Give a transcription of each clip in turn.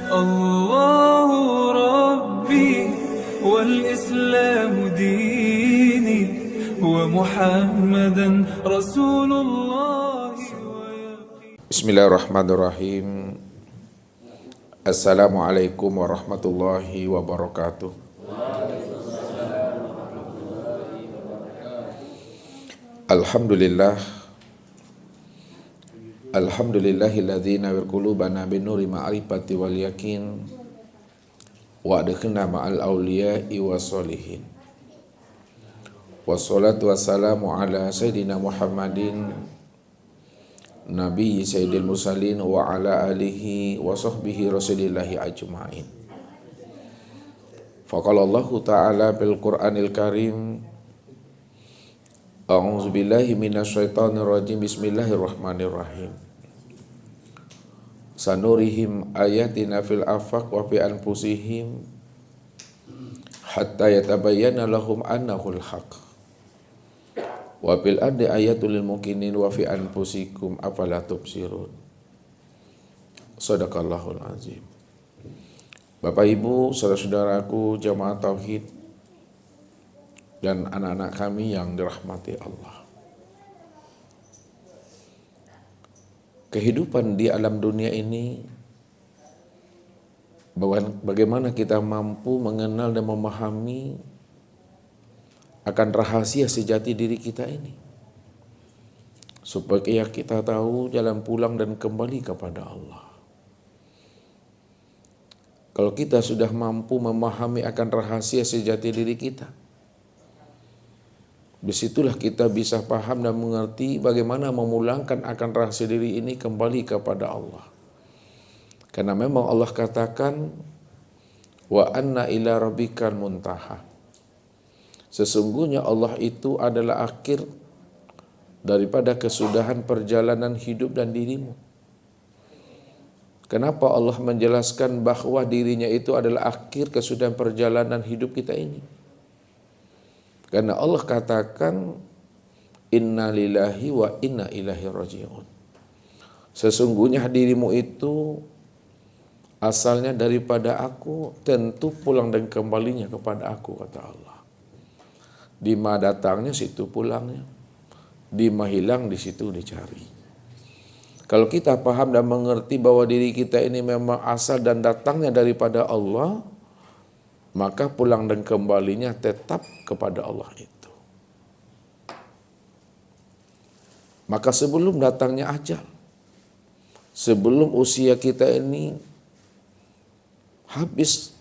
الله ربي والإسلام ديني ومحمدا رسول الله. Bismillahirrahmanirrahim. Assalamualaikum warahmatullahi wabarakatuh. Alhamdulillah. Alhamdulillahilladzi nawwir qulubana binuri ma'rifati wal yakin wa adkhilna ma'al awliya'i wassalihin. Wassalatu wassalamu ala sayyidina Muhammadin Nabi Sayyidil Mursalin wa ala alihi wa sahbihi rasulillahi ajma'in. Faqala Allahu ta'ala bil Qur'anil Karim, A'udzu billahi minasyaitonir rajim. Bismillahirrahmanirrahim. Sanurihim ayatina fil afaq wa fi anfusihim hatta yatabayyana lahum annahul haqq. Wa bil ardi ayatul lil mukminin wa fi anfusikum afala tubsirun. Shadaqallahul azim. Bapak Ibu, saudara-saudaraku jamaah tauhid dan anak-anak kami yang dirahmati Allah. Kehidupan di alam dunia ini, bagaimana kita mampu mengenal dan memahami akan rahasia sejati diri kita ini, supaya kita tahu jalan pulang dan kembali kepada Allah. Kalau kita sudah mampu memahami akan rahasia sejati diri kita, disitulah kita bisa paham dan mengerti bagaimana memulangkan akan rahasia diri ini kembali kepada Allah. Karena memang Allah katakan, wa anna ila rabbikal muntaha. Sesungguhnya Allah itu adalah akhir daripada kesudahan perjalanan hidup dan dirimu. Kenapa Allah menjelaskan bahwa dirinya itu adalah akhir kesudahan perjalanan hidup kita ini? Karena Allah katakan, inna lillahi wa inna ilaihi raji'un. Sesungguhnya dirimu itu asalnya daripada aku, tentu pulang dan kembalinya kepada aku, kata Allah. Di mana datangnya situ pulangnya, di mana hilang di situ dicari. Kalau kita paham dan mengerti bahwa diri kita ini memang asal dan datangnya daripada Allah, maka pulang dan kembalinya tetap kepada Allah itu. Maka sebelum datangnya ajal, sebelum usia kita ini habis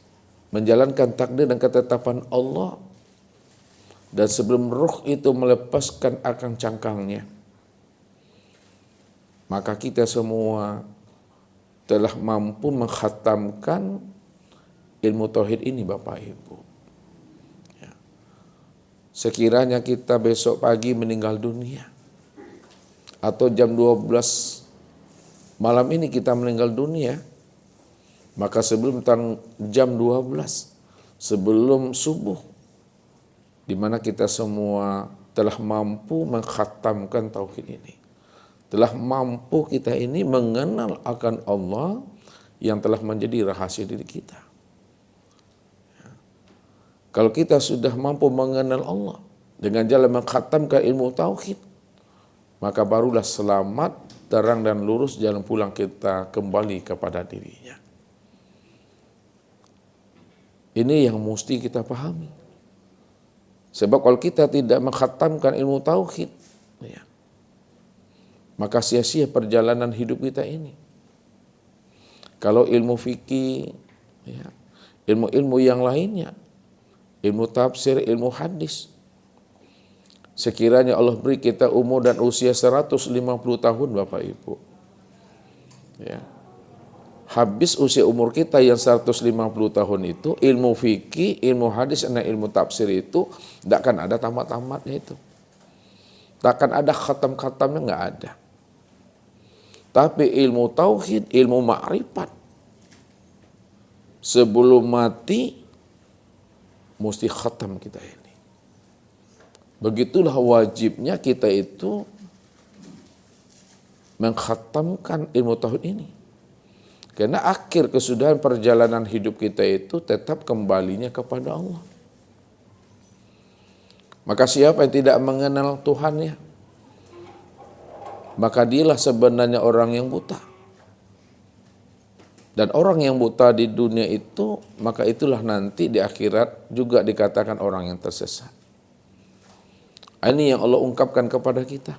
menjalankan takdir dan ketetapan Allah, dan sebelum ruh itu melepaskan akang cangkangnya, maka kita semua telah mampu mengkhatamkan ilmu tauhid ini, Bapak Ibu. Ya. Sekiranya kita besok pagi meninggal dunia, atau jam 12 malam ini kita meninggal dunia, maka sebelum jam 12, sebelum subuh, di mana kita semua telah mampu mengkhatamkan tauhid ini, telah mampu kita ini mengenal akan Allah yang telah menjadi rahasia diri kita. Kalau kita sudah mampu mengenal Allah dengan jalan mengkhatamkan ilmu tauhid, maka barulah selamat, terang dan lurus jalan pulang kita kembali kepada dirinya. Ini yang mesti kita pahami. Sebab kalau kita tidak mengkhatamkan ilmu tauhid, ya, maka sia-sia perjalanan hidup kita ini. Kalau ilmu fikih, ya, ilmu-ilmu yang lainnya, ilmu tafsir, ilmu hadis, sekiranya Allah beri kita umur dan usia 150 tahun, Bapak Ibu, ya, habis usia umur kita yang 150 tahun itu, ilmu fikih, ilmu hadis, dan ilmu tafsir itu tidak akan ada tamat-tamatnya itu. Takkan ada khatam-khatamnya, nggak ada. Tapi ilmu tauhid, ilmu ma'rifat, sebelum mati mesti khatam kita ini. Begitulah wajibnya kita itu mengkhatamkan ilmu tauhid ini. Karena akhir kesudahan perjalanan hidup kita itu tetap kembalinya kepada Allah. Maka siapa yang tidak mengenal Tuhannya, maka dialah sebenarnya orang yang buta. Dan orang yang buta di dunia itu, maka itulah nanti di akhirat juga dikatakan orang yang tersesat. Ini yang Allah ungkapkan kepada kita.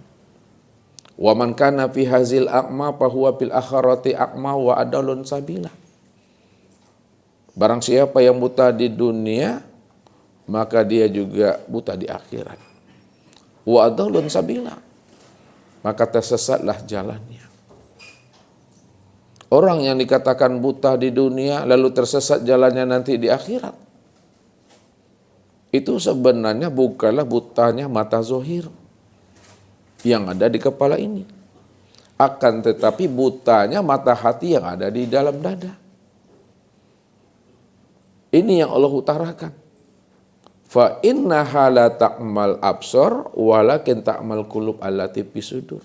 Wa man kana fi hazil a'ma fahuwa fil akhirati a'ma wa adallun sabila. Barang siapa yang buta di dunia, maka dia juga buta di akhirat. Wa adallun sabila. Maka tersesatlah jalannya. Orang yang dikatakan buta di dunia lalu tersesat jalannya nanti di akhirat, itu sebenarnya bukanlah butanya mata zohir yang ada di kepala ini. Akan tetapi butanya mata hati yang ada di dalam dada. Ini yang Allah utarakan. Fa innaha la ta'mal absar walakin ta'mal qulub allati fi sudur.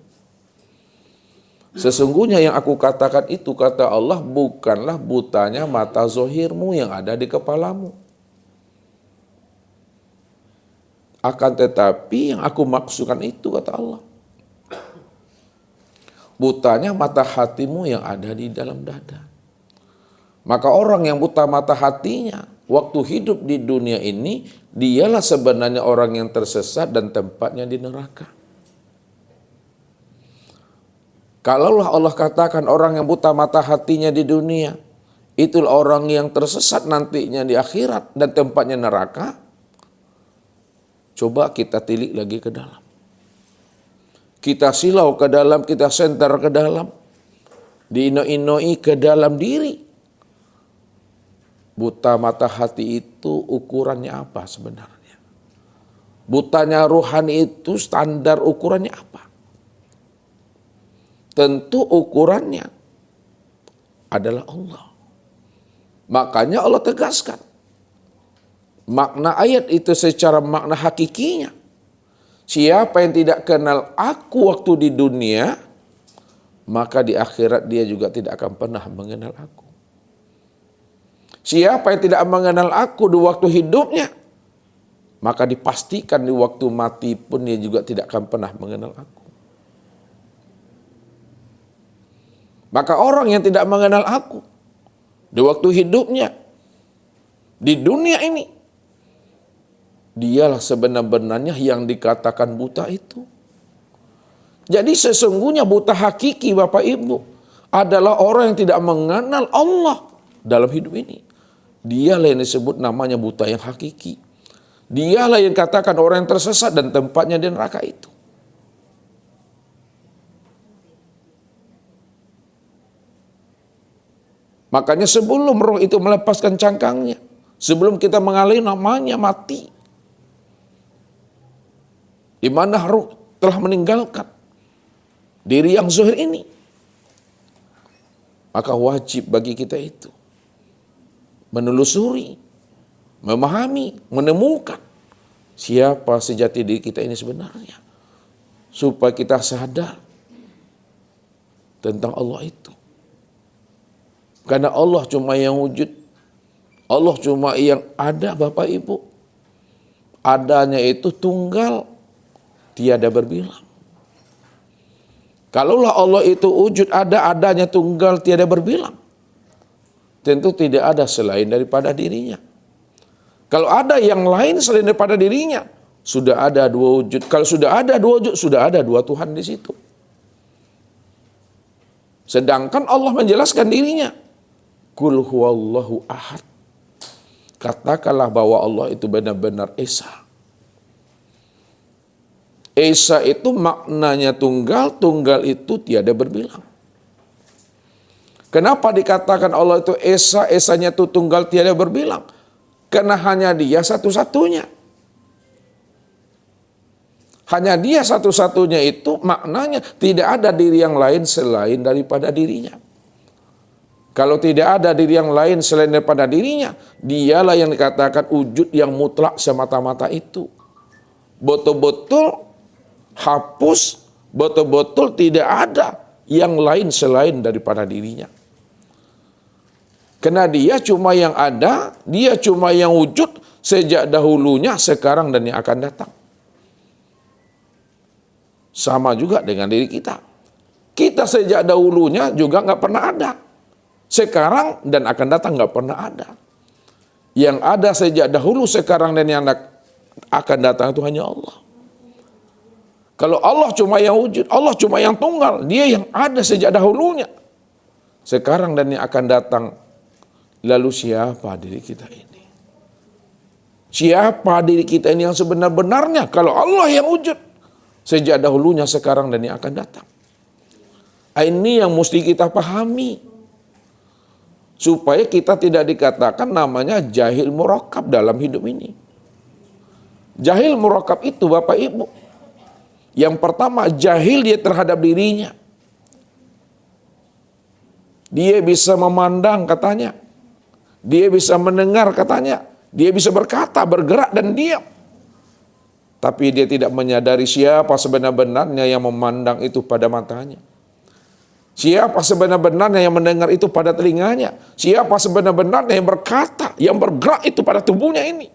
Sesungguhnya yang aku katakan itu, kata Allah, bukanlah butanya mata zohirmu yang ada di kepalamu. Akan tetapi yang aku maksudkan itu, kata Allah, butanya mata hatimu yang ada di dalam dada. Maka orang yang buta mata hatinya waktu hidup di dunia ini, dialah sebenarnya orang yang tersesat dan tempatnya di neraka. Kalaulah Allah katakan orang yang buta mata hatinya di dunia, itulah orang yang tersesat nantinya di akhirat dan tempatnya neraka. Coba kita tilik lagi ke dalam. Kita silau ke dalam, kita senter ke dalam. Diino-inoi ke dalam diri. Buta mata hati itu ukurannya apa sebenarnya? Butanya rohani itu standar ukurannya apa? Tentu ukurannya adalah Allah. Makanya Allah tegaskan. Makna ayat itu secara makna hakikinya. Siapa yang tidak kenal aku waktu di dunia, maka di akhirat dia juga tidak akan pernah mengenal aku. Siapa yang tidak mengenal aku di waktu hidupnya, maka dipastikan di waktu mati pun dia juga tidak akan pernah mengenal aku. Maka orang yang tidak mengenal aku di waktu hidupnya, di dunia ini, dialah sebenar-benarnya yang dikatakan buta itu. Jadi sesungguhnya buta hakiki Bapak Ibu adalah orang yang tidak mengenal Allah dalam hidup ini. Dialah yang disebut namanya buta yang hakiki. Dialah yang katakan orang yang tersesat dan tempatnya di neraka itu. Makanya sebelum roh itu melepaskan cangkangnya, sebelum kita mengalami namanya mati, di mana roh telah meninggalkan diri yang zahir ini, maka wajib bagi kita itu menelusuri, memahami, menemukan siapa sejati diri kita ini sebenarnya, supaya kita sadar tentang Allah itu. Karena Allah cuma yang wujud, Allah cuma yang ada Bapak Ibu. Adanya itu tunggal, tiada berbilang. Kalaulah Allah itu wujud, adanya tunggal, tiada berbilang, tentu tidak ada selain daripada dirinya. Kalau ada yang lain selain daripada dirinya, sudah ada dua wujud. Kalau sudah ada dua wujud, sudah ada dua Tuhan di situ. Sedangkan Allah menjelaskan dirinya, Qul huwallahu ahad. Katakanlah bahwa Allah itu benar-benar Esa. Esa itu maknanya tunggal, tunggal itu tiada berbilang. Kenapa dikatakan Allah itu Esa, Esanya itu tunggal tiada berbilang? Karena hanya dia satu-satunya. Hanya dia satu-satunya itu maknanya tidak ada diri yang lain selain daripada dirinya. Kalau tidak ada diri yang lain selain daripada dirinya, dialah yang dikatakan wujud yang mutlak semata-mata itu. Betul-betul hapus, betul-betul tidak ada yang lain selain daripada dirinya. Karena dia cuma yang ada, dia cuma yang wujud sejak dahulunya, sekarang dan yang akan datang. Sama juga dengan diri kita. Kita sejak dahulunya juga nggak pernah ada. Sekarang dan akan datang nggak pernah ada. Yang ada sejak dahulu, sekarang dan yang akan datang itu hanya Allah. Kalau Allah cuma yang wujud, Allah cuma yang tunggal, dia yang ada sejak dahulunya, sekarang dan yang akan datang. Lalu siapa diri kita ini? Siapa diri kita ini yang sebenar-benarnya? Kalau Allah yang wujud sejak dahulunya, sekarang dan yang akan datang. Ini yang mesti kita pahami, supaya kita tidak dikatakan namanya jahil murakkab dalam hidup ini. Jahil murakkab itu Bapak Ibu, yang pertama jahil dia terhadap dirinya. Dia bisa memandang katanya, dia bisa mendengar katanya, dia bisa berkata, bergerak dan diam. Tapi dia tidak menyadari siapa sebenar-benarnya yang memandang itu pada matanya. Siapa sebenar-benarnya yang mendengar itu pada telinganya. Siapa sebenar-benarnya yang berkata, yang bergerak itu pada tubuhnya ini.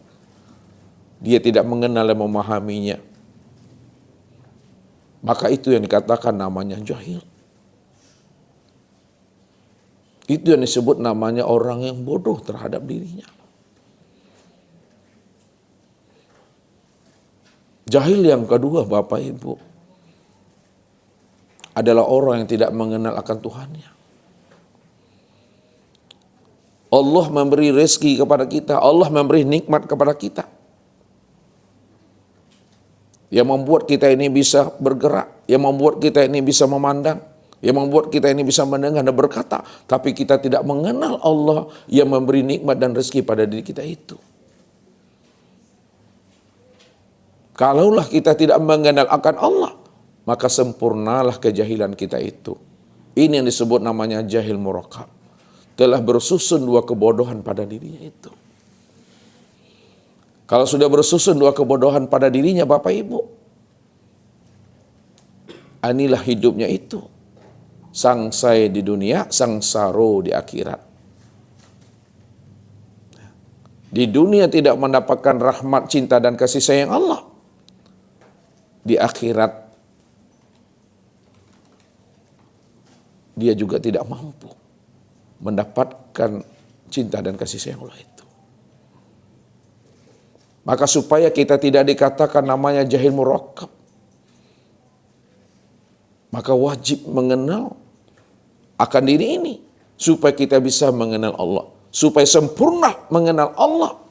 Dia tidak mengenal dan memahaminya. Maka itu yang dikatakan namanya jahil. Itu yang disebut namanya orang yang bodoh terhadap dirinya. Jahil yang kedua Bapak Ibu adalah orang yang tidak mengenal akan Tuhannya. Allah memberi rezeki kepada kita, Allah memberi nikmat kepada kita, yang membuat kita ini bisa bergerak, yang membuat kita ini bisa memandang, yang membuat kita ini bisa mendengar dan berkata. Tapi kita tidak mengenal Allah yang memberi nikmat dan rezeki pada diri kita itu. Kalaulah kita tidak mengenal akan Allah, maka sempurnalah kejahilan kita itu. Ini yang disebut namanya jahil murakkab. Telah bersusun dua kebodohan pada dirinya itu. Kalau sudah bersusun dua kebodohan pada dirinya Bapak Ibu, inilah hidupnya itu. Sangsai di dunia, sangsaro di akhirat. Di dunia tidak mendapatkan rahmat, cinta dan kasih sayang Allah. Di akhirat dia juga tidak mampu mendapatkan cinta dan kasih sayang Allah itu. Maka supaya kita tidak dikatakan namanya jahil murakkab, maka wajib mengenal akan diri ini, supaya kita bisa mengenal Allah, supaya sempurna mengenal Allah.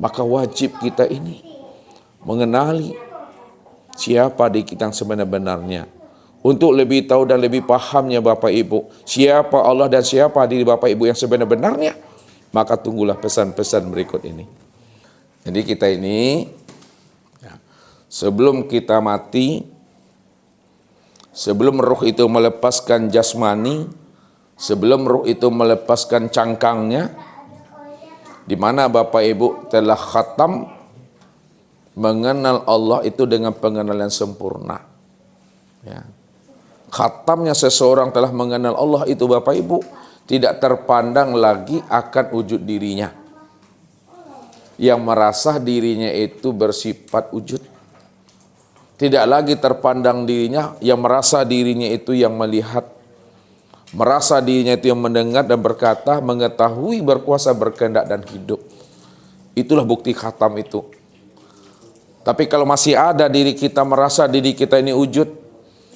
Maka wajib kita ini mengenali siapa diri kita yang sebenar-benarnya. Untuk lebih tahu dan lebih pahamnya Bapak Ibu, siapa Allah dan siapa diri Bapak Ibu yang sebenar-benarnya, maka tunggulah pesan-pesan berikut ini. Jadi kita ini, sebelum kita mati, sebelum ruh itu melepaskan jasmani, sebelum ruh itu melepaskan cangkangnya, di mana Bapak Ibu telah khatam mengenal Allah itu dengan pengenalan sempurna. Ya. Khatamnya seseorang telah mengenal Allah itu Bapak Ibu tidak terpandang lagi akan wujud dirinya, yang merasa dirinya itu bersifat wujud. Tidak lagi terpandang dirinya yang merasa dirinya itu yang melihat, merasa dirinya itu yang mendengar dan berkata, mengetahui, berkuasa, berkehendak dan hidup. Itulah bukti khatam itu. Tapi kalau masih ada diri kita merasa diri kita ini wujud,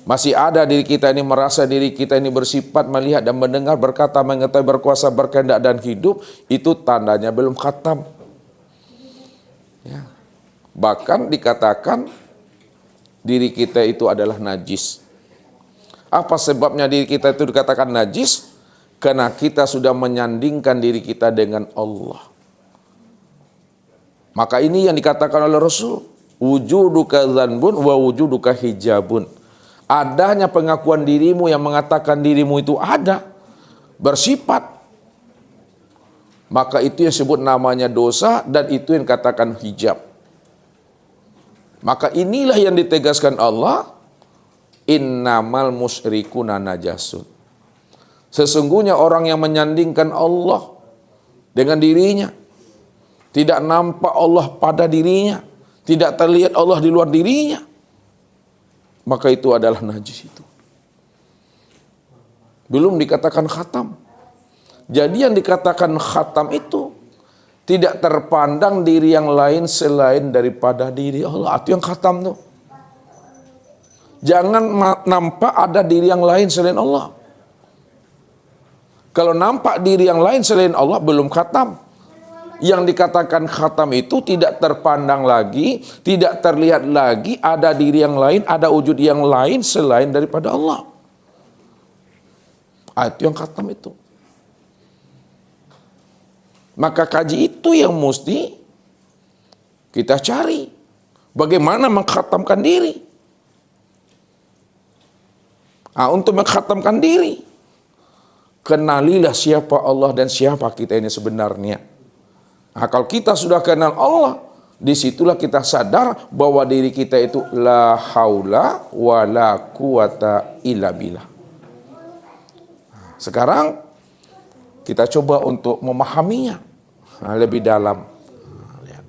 masih ada diri kita ini merasa diri kita ini bersifat melihat dan mendengar, berkata, mengetahui, berkuasa, berkehendak dan hidup, itu tandanya belum khatam. Ya. Bahkan dikatakan diri kita itu adalah najis. Apa sebabnya diri kita itu dikatakan najis? Karena kita sudah menyandingkan diri kita dengan Allah. Maka ini yang dikatakan oleh Rasul, wujuduka dzanbun wa wujuduka hijabun. Adanya pengakuan dirimu yang mengatakan dirimu itu ada, bersifat, maka itu yang disebut namanya dosa, dan itu yang dikatakan hijab. Maka inilah yang ditegaskan Allah, innamal musyrikuna najasun. Sesungguhnya orang yang menyandingkan Allah dengan dirinya, tidak nampak Allah pada dirinya, tidak terlihat Allah di luar dirinya, maka itu adalah najis itu. Belum dikatakan khatam. Jadi yang dikatakan khatam itu tidak terpandang diri yang lain selain daripada diri Allah. Itu yang khatam tuh. Jangan nampak ada diri yang lain selain Allah. Kalau nampak diri yang lain selain Allah belum khatam. Yang dikatakan khatam itu tidak terpandang lagi, tidak terlihat lagi ada diri yang lain, ada wujud yang lain selain daripada Allah. Itu yang khatam itu. Maka kaji itu yang mesti kita cari. Bagaimana mengkhatamkan diri. Untuk mengkhatamkan diri, kenalilah siapa Allah dan siapa kita ini sebenarnya. Kalau kita sudah kenal Allah, disitulah kita sadar bahwa diri kita itu la haula wa la quwata illa billah. Sekarang kita coba untuk memahaminya lebih dalam. Lihat.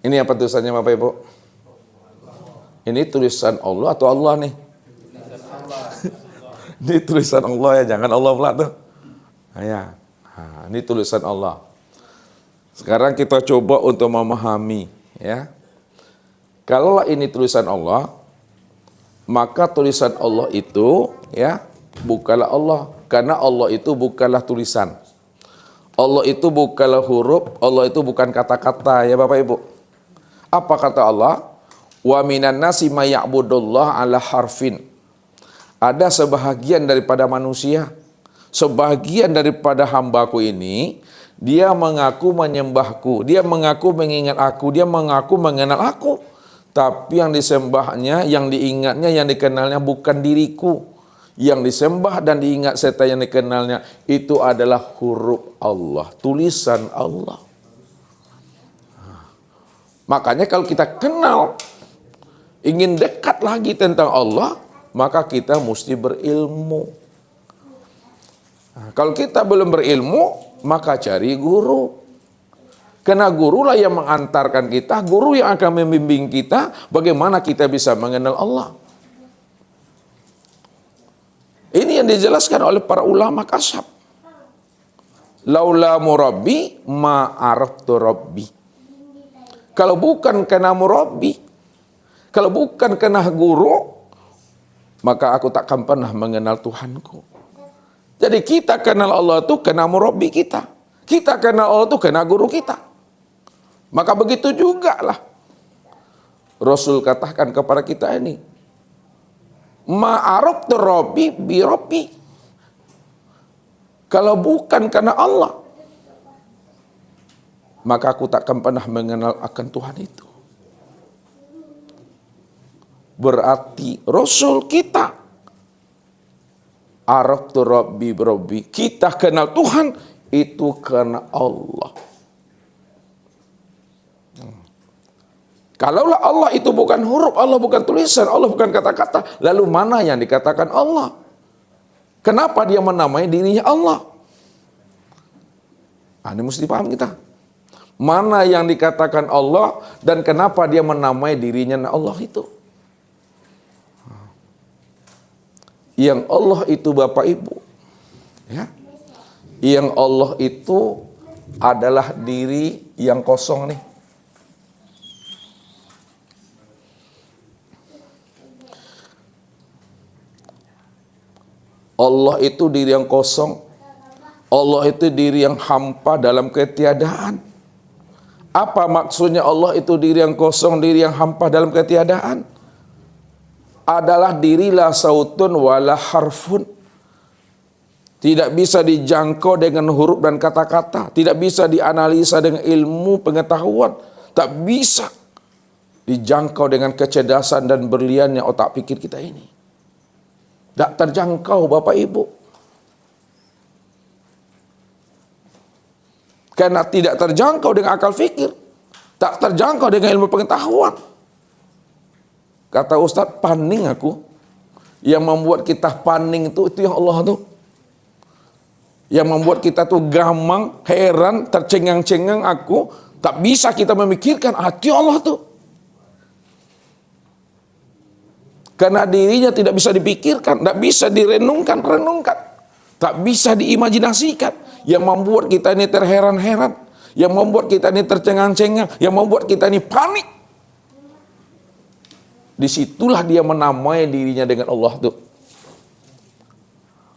Ini apa tulisannya Bapak Ibu? Ini tulisan Allah atau Allah nih? Ini tulisan Allah ya, jangan Allah pula tuh. Ya. Ini tulisan Allah. Sekarang kita coba untuk memahami ya. Kalau ini tulisan Allah, maka tulisan Allah itu ya bukanlah Allah, karena Allah itu bukanlah tulisan. Allah itu bukanlah huruf, Allah itu bukan kata-kata ya Bapak Ibu. Apa kata Allah? Wa minan nasi may ya'budullah ala harfin. Ada sebahagian daripada manusia, sebagian daripada hambaku ini, dia mengaku menyembahku, dia mengaku mengingat aku, dia mengaku mengenal aku. Tapi yang disembahnya, yang diingatnya, yang dikenalnya bukan diriku. Yang disembah dan diingat serta yang dikenalnya itu adalah huruf Allah, tulisan Allah. Makanya kalau kita kenal, ingin dekat lagi tentang Allah, maka kita mesti berilmu. Kalau kita belum berilmu, maka cari guru. Karena gurulah yang mengantarkan kita, guru yang akan membimbing kita, bagaimana kita bisa mengenal Allah. Ini yang dijelaskan oleh para ulama kasyaf. Laula murabbi ma araftu rabbi. Kalau bukan karena murabbi, kalau bukan karena guru, maka aku takkan pernah mengenal Tuhanku. Jadi kita kenal Allah itu karena murabbi kita. Kita kenal Allah itu karena guru kita. Maka begitu juga lah Rasul katakan kepada kita ini, ma'araftu rabbi bi rabbi. Kalau bukan karena Allah, maka aku takkan pernah mengenal akan Tuhan itu. Berarti Rasul kita, araftu rabbi bi rabbi, kita kenal Tuhan itu karena Allah. Kalaulah Allah itu bukan huruf, Allah bukan tulisan, Allah bukan kata-kata, lalu mana yang dikatakan Allah? Kenapa dia menamai dirinya Allah? Ini mesti paham kita. Mana yang dikatakan Allah dan kenapa dia menamai dirinya Allah itu? Yang Allah itu Bapak Ibu, ya. Yang Allah itu adalah diri yang kosong nih. Allah itu diri yang kosong. Allah itu diri yang hampa dalam ketiadaan. Apa maksudnya Allah itu diri yang kosong, diri yang hampa dalam ketiadaan? Adalah diri la sautun wala harfun. Tidak bisa dijangkau dengan huruf dan kata-kata. Tidak bisa dianalisa dengan ilmu pengetahuan. Tak bisa dijangkau dengan kecerdasan dan berliannya otak pikir kita ini. Tak terjangkau Bapak Ibu. Karena tidak terjangkau dengan akal fikir, tak terjangkau dengan ilmu pengetahuan. Kata Ustadz, paning aku. Yang membuat kita paning itu yang Allah tuh. Yang membuat kita tuh gamang, heran, tercengang-cengang aku. Tak bisa kita memikirkan hati Allah tuh. Karena dirinya tidak bisa dipikirkan, tak bisa renungkan. Tak bisa diimajinasikan. Yang membuat kita ini terheran-heran. Yang membuat kita ini tercengang-cengang. Yang membuat kita ini panik. Disitulah dia menamai dirinya dengan Allah tuh.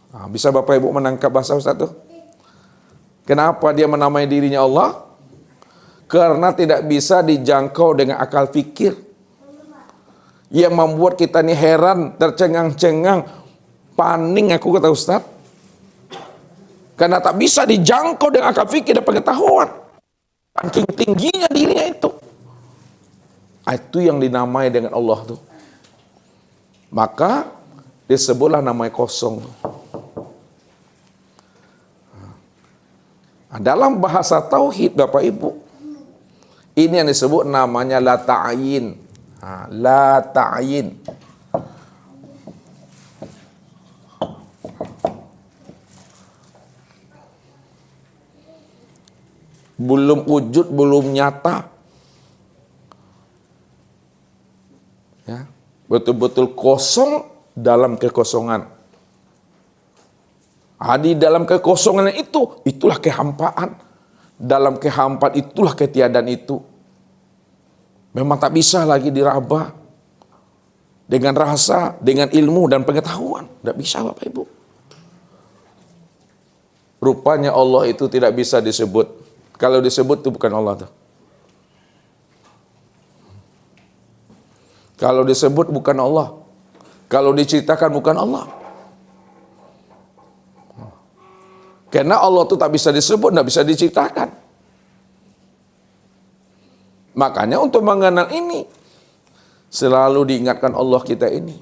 Nah, bisa Bapak Ibu menangkap bahasa Ustaz tuh? Kenapa dia menamai dirinya Allah? Karena tidak bisa dijangkau dengan akal fikir. Yang membuat kita ini heran, tercengang-cengang, paning aku kata Ustaz. Karena tak bisa dijangkau dengan akal fikir dan pengetahuan. Saking tingginya dirinya itu. Itu yang dinamai dengan Allah tuh. Maka disebutlah namanya kosong. Nah, dalam bahasa tauhid Bapak Ibu, ini yang disebut namanya la ta'yin. La ta'yin. Belum wujud, belum nyata. Ya, betul-betul kosong dalam kekosongan. Di dalam kekosongan itu, itulah kehampaan. Dalam kehampaan itulah ketiadaan itu. Memang tak bisa lagi diraba dengan rasa, dengan ilmu dan pengetahuan. Tak bisa Bapak Ibu. Rupanya Allah itu tidak bisa disebut. Kalau disebut itu bukan Allah tuh. Kalau disebut bukan Allah. Kalau diceritakan bukan Allah. Karena Allah itu tak bisa disebut, tak bisa diceritakan. Makanya untuk mengenal ini, selalu diingatkan Allah kita ini.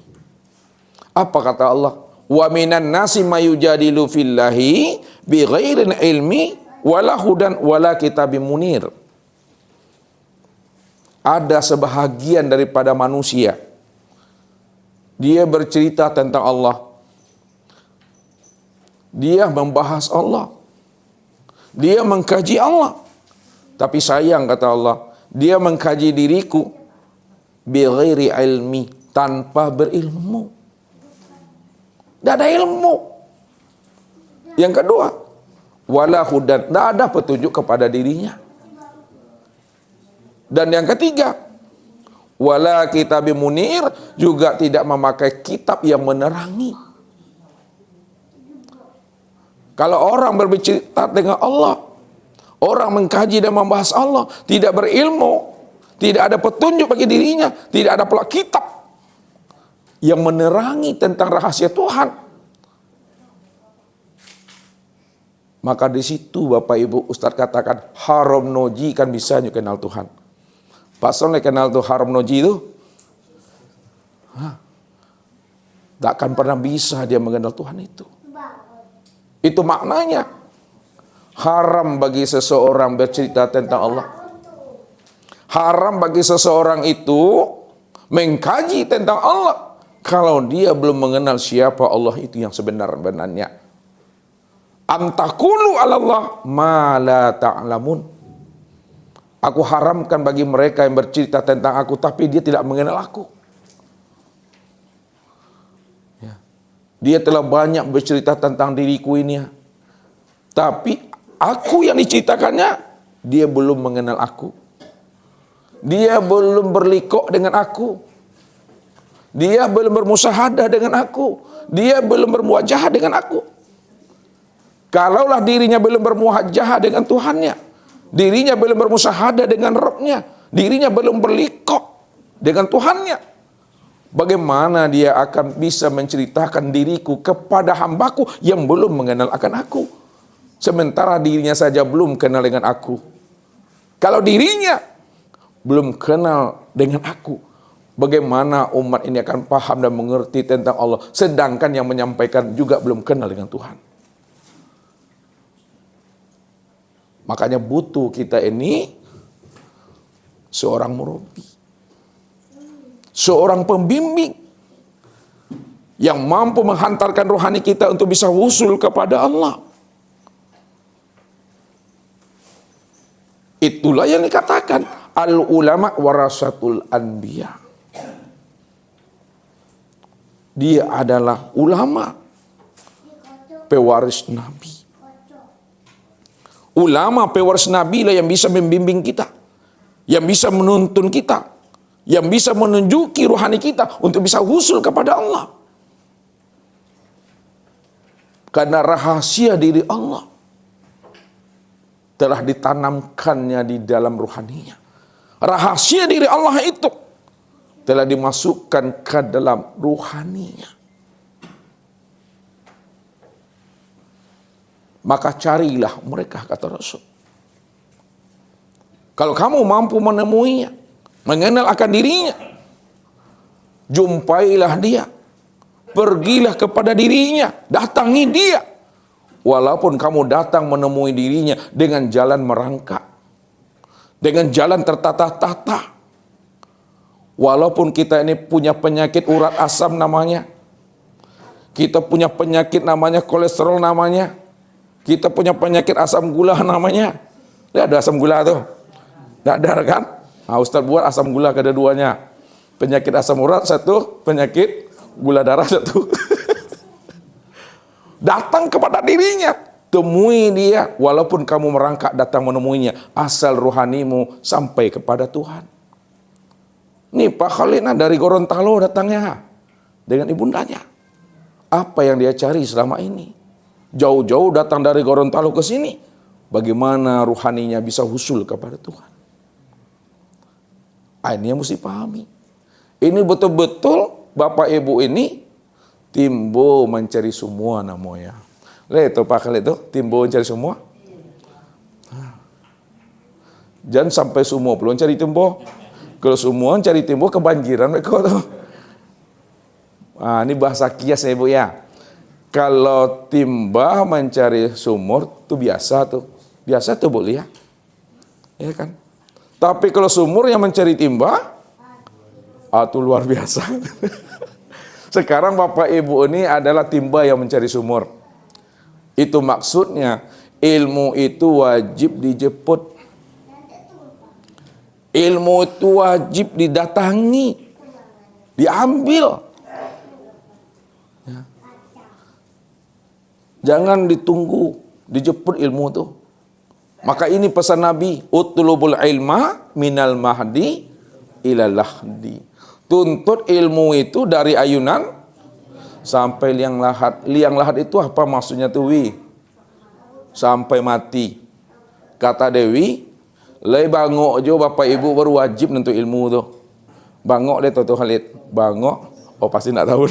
Apa kata Allah? Wa minan nasi mayujadilu fillahi bighairin ilmi wala hudan wala kitabim munir. Ada sebahagian daripada manusia, dia bercerita tentang Allah, dia membahas Allah, dia mengkaji Allah. Tapi sayang kata Allah, dia mengkaji diriku bighairi ilmi, tanpa berilmu. Tidak ada ilmu. Yang kedua, wala hudan, tidak ada petunjuk kepada dirinya. Dan yang ketiga, wala kitabim munir, juga tidak memakai kitab yang menerangi. Kalau orang berbicara dengan Allah, orang mengkaji dan membahas Allah, tidak berilmu, tidak ada petunjuk bagi dirinya, tidak ada pula kitab yang menerangi tentang rahasia Tuhan, maka di situ Bapak Ibu Ustaz katakan haram noji kan bisa kenal Tuhan. Pasalnya kenal tuh haram noji itu, tak akan pernah bisa dia mengenal Tuhan itu. Itu maknanya haram bagi seseorang bercerita tentang Allah. Haram bagi seseorang itu mengkaji tentang Allah kalau dia belum mengenal siapa Allah itu yang sebenar-benarnya. Antakulu alallah ma la ta'lamun. Aku haramkan bagi mereka yang bercerita tentang aku tapi dia tidak mengenal aku. Ya. Dia telah banyak bercerita tentang diriku ini, tapi aku yang diceritakannya, dia belum mengenal aku. Dia belum berlikok dengan aku. Dia belum bermusyahadah dengan aku. Dia belum bermuajahah dengan aku. Kalaulah dirinya belum bermuajahah dengan Tuhannya, dirinya belum bermusyahadah dengan Rabb-nya, dirinya belum berlikok dengan Tuhannya, bagaimana dia akan bisa menceritakan diriku kepada hambaku yang belum mengenal akan aku? Sementara dirinya saja belum kenal dengan aku. Kalau dirinya belum kenal dengan aku, bagaimana umat ini akan paham dan mengerti tentang Allah, sedangkan yang menyampaikan juga belum kenal dengan Tuhan? Makanya butuh kita ini seorang murabbi, seorang pembimbing yang mampu menghantarkan rohani kita untuk bisa wusul kepada Allah. Itulah yang dikatakan al ulama warasatul anbiya. Dia adalah ulama, pewaris Nabi. Ulama pewaris Nabi lah yang bisa membimbing kita, yang bisa menuntun kita, yang bisa menunjuki rohani kita untuk bisa wusul kepada Allah. Karena rahasia diri Allah telah ditanamkannya di dalam rohaninya. Rahasia diri Allah itu telah dimasukkan ke dalam rohaninya. Maka carilah mereka, kata Rasul. Kalau kamu mampu menemuinya, mengenal akan dirinya, jumpailah dia, pergilah kepada dirinya, datangi dia. Walaupun kamu datang menemui dirinya dengan jalan merangkak, dengan jalan tertata-tata. Walaupun kita ini punya penyakit urat asam namanya, kita punya penyakit namanya kolesterol namanya, kita punya penyakit asam gula namanya. Tidak ada asam gula tuh. Tidak ada kan? Nah, Ustaz buat asam gula kedua-duanya. Penyakit asam urat satu, penyakit gula darah satu. Datang kepada dirinya, temui dia. Walaupun kamu merangkak datang menemuinya, asal rohanimu sampai kepada Tuhan. Nih Pak Khalid dari Gorontalo datangnya dengan ibundanya. Apa yang dia cari selama ini? Jauh-jauh datang dari Gorontalo ke sini. Bagaimana rohaninya bisa husul kepada Tuhan? Ini yang mesti pahami. Ini betul-betul Bapak Ibu ini timbo mencari semua namanya. Lihat Pak Khalid itu timbo mencari semua. Jangan sampai semua belum cari timbo. Kalau semua cari timbo kebanjiran mereka tuh. Ini bahasa kias ya Ibu ya. Kalau timba mencari sumur itu biasa tuh. Biasa tuh boleh ya. Ya kan? Tapi kalau sumur yang mencari timba, itu luar biasa. Sekarang Bapak Ibu ini adalah timba yang mencari sumur. Itu maksudnya ilmu itu wajib dijemput. Ilmu itu wajib didatangi, diambil. Jangan ditunggu, dijemput ilmu itu. Maka ini pesan Nabi, utlubul ilma minal mahdi ilal lahdi. Tuntut ilmu itu dari ayunan sampai liang lahat. Liang lahat itu apa maksudnya tuh Wi? Sampai mati. Kata Dewi, lay bangok jo Bapak Ibu baru wajib nentu ilmu tuh. Bangok deh tuh Khalid. Bangok, oh pasti nak tahu.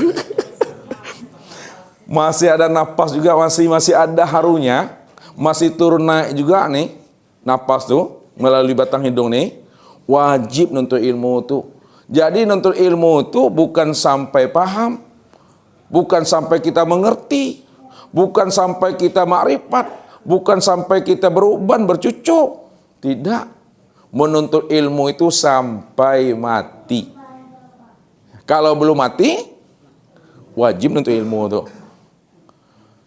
Masih ada napas juga, masih ada harunya, masih turun naik juga nih napas tuh melalui batang hidung nih, wajib nuntut ilmu tuh. Jadi nuntut ilmu itu bukan sampai paham, bukan sampai kita mengerti, bukan sampai kita makrifat, bukan sampai kita beruban bercucuk. Tidak, menuntut ilmu itu sampai mati. Kalau belum mati, wajib nuntut ilmu tuh.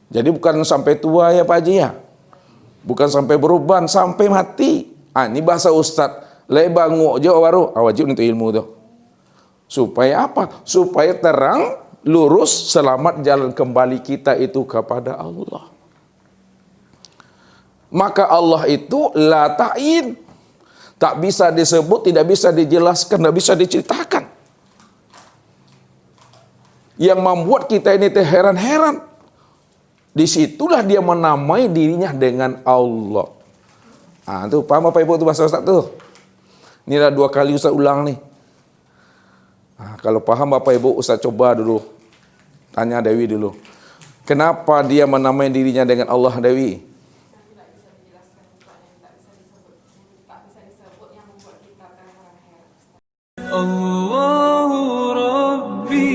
Jadi bukan sampai tua ya Pak Haji ya. Bukan sampai beruban, sampai mati. Ini bahasa Ustadz. Lay bangu aja baru wajib untuk ilmu tuh. Supaya apa? Supaya terang, lurus, selamat jalan kembali kita itu kepada Allah. Maka Allah itu la ta'in. Tak bisa disebut, tidak bisa dijelaskan, tidak bisa diceritakan. Yang membuat kita ini heran-heran. Disitulah dia menamai dirinya dengan Allah. Tuh paham Bapak Ibu tuh bahasa Ustaz tuh. Ini dah 2 kali Ustaz ulang nih. Kalau paham Bapak Ibu, Ustaz coba dulu. Tanya Dewi dulu. Kenapa dia menamai dirinya dengan Allah, Dewi? Allahu Rabbi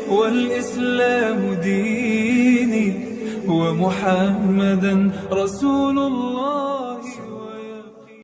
wal Islamu dini wa محمدا رسول الله